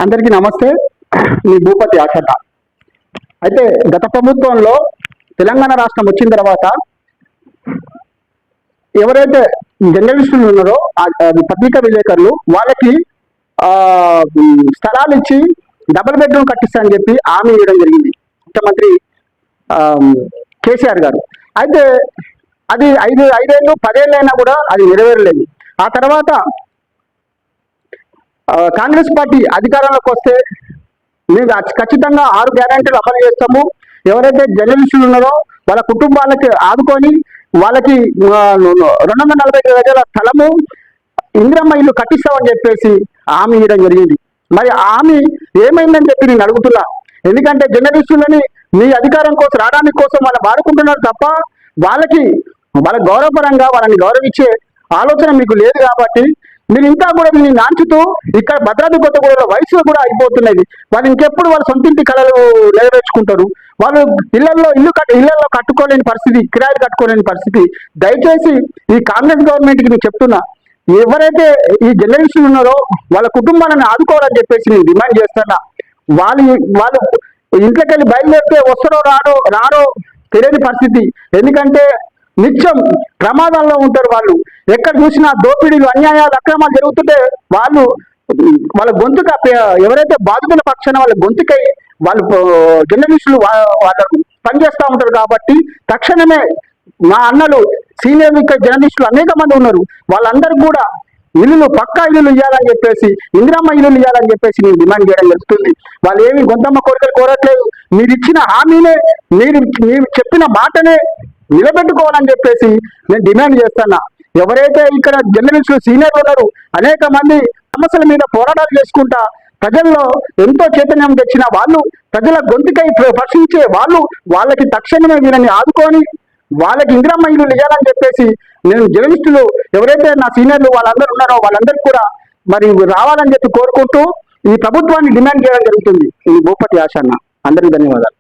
అందరికీ నమస్తే. మీ భూపతి ఆశట. అయితే గత ప్రభుత్వంలో తెలంగాణ రాష్ట్రం వచ్చిన తర్వాత ఎవరైతే జర్నలిస్టులు ఉన్నారో పత్రికా విలేకరులు వాళ్ళకి స్థలాలు ఇచ్చి డబుల్ బెడ్రూమ్ కట్టిస్తానని చెప్పి హామీ ఇవ్వడం జరిగింది ముఖ్యమంత్రి కేసీఆర్ గారు. అయితే అది 5 ఏళ్ళు 10 ఏళ్ళైనా కూడా అది నెరవేరలేదు. ఆ తర్వాత కాంగ్రెస్ పార్టీ అధికారంలోకి వస్తే మేము ఖచ్చితంగా 6 గ్యారెంటీలు అమలు చేస్తాము, ఎవరైతే జర్నలిస్టులు ఉన్నారో వాళ్ళ కుటుంబాలకి ఆదుకొని వాళ్ళకి 245 గజాల స్థలము ఇందిరమ్మ ఇల్లు కట్టిస్తామని చెప్పేసి హామీ ఇవ్వడం జరిగింది. మరి హామీ ఏమైందని చెప్పి నేను అడుగుతున్నా. ఎందుకంటే జర్నలిస్టులని మీ అధికారం కోసం రావడానికి కోసం వాళ్ళు వాడుకుంటున్నారు తప్ప వాళ్ళ గౌరవపరంగా వాళ్ళని గౌరవించే ఆలోచన మీకు లేదు. కాబట్టి మీరు ఇంకా కూడా దీన్ని నాంచుతూ ఇక్కడ భద్రాద్రి కొత్తగూడెంలో వయసు కూడా అయిపోతున్నది. వాళ్ళు ఇంకెప్పుడు వాళ్ళ సొంతింటి కళలు నెరవేర్చుకుంటారు? వాళ్ళు ఇళ్లలో కట్టుకోలేని పరిస్థితి, కిరాయిలు కట్టుకోలేని పరిస్థితి. దయచేసి ఈ కాంగ్రెస్ గవర్నమెంట్కి నేను చెప్తున్నా, ఎవరైతే ఈ జర్నలిస్టులు ఉన్నారో వాళ్ళ కుటుంబాలను ఆదుకోవాలని చెప్పేసి నేను డిమాండ్ చేస్తున్నా. వాళ్ళు ఇంట్లోకి వెళ్ళి బయలుదేరితే వస్తారో రారో తెలియని పరిస్థితి. ఎందుకంటే నిత్యం ప్రమాదంలో ఉంటారు. వాళ్ళు ఎక్కడ చూసినా దోపిడీలు, అన్యాయాలు, అక్రమాలు జరుగుతుంటే వాళ్ళ గొంతుక ఎవరైతే బాధితుల పక్షాన వాళ్ళ గొంతుకై వాళ్ళు జర్నలిస్టులు వాళ్ళకు పనిచేస్తూ ఉంటారు. కాబట్టి తక్షణమే మా అన్నలు సీనియర్ జర్నలిస్టులు అనేక మంది ఉన్నారు, వాళ్ళందరూ కూడా పక్కా ఇల్లులు ఇవ్వాలని చెప్పేసి, ఇందిరమ్మ ఇల్లులు ఇవ్వాలని చెప్పేసి నేను డిమాండ్ చేయడం జరుగుతుంది. వాళ్ళు ఏమి గొంతమ్మ కోరికలు కోరట్లేదు. మీరు ఇచ్చిన హామీనే, మీరు చెప్పిన మాటనే నిలబెట్టుకోవాలని చెప్పేసి నేను డిమాండ్ చేస్తున్నా. ఎవరైతే ఇక్కడ జర్నలిస్టులు సీనియర్లు ఉన్నారు, అనేక మంది సమస్యల మీద పోరాటాలు చేసుకుంటా ప్రజల్లో ఎంతో చైతన్యం తెచ్చిన వాళ్ళు, ప్రజల గొంతుకై ప్రశ్నించే వాళ్ళకి తక్షణమే వీళ్ళని ఆదుకొని వాళ్ళకి ఇందిరమ్మ ఇల్లు ఇవ్వాలని చెప్పేసి నేను జర్నలిస్టులు ఎవరైతే నా సీనియర్లు వాళ్ళందరూ ఉన్నారో వాళ్ళందరికీ కూడా మరి రావాలని చెప్పి కోరుకుంటూ ఈ ప్రభుత్వాన్ని డిమాండ్ చేయడం జరుగుతుంది. ఈ భూపతి ఆశన్న. అందరికీ ధన్యవాదాలు.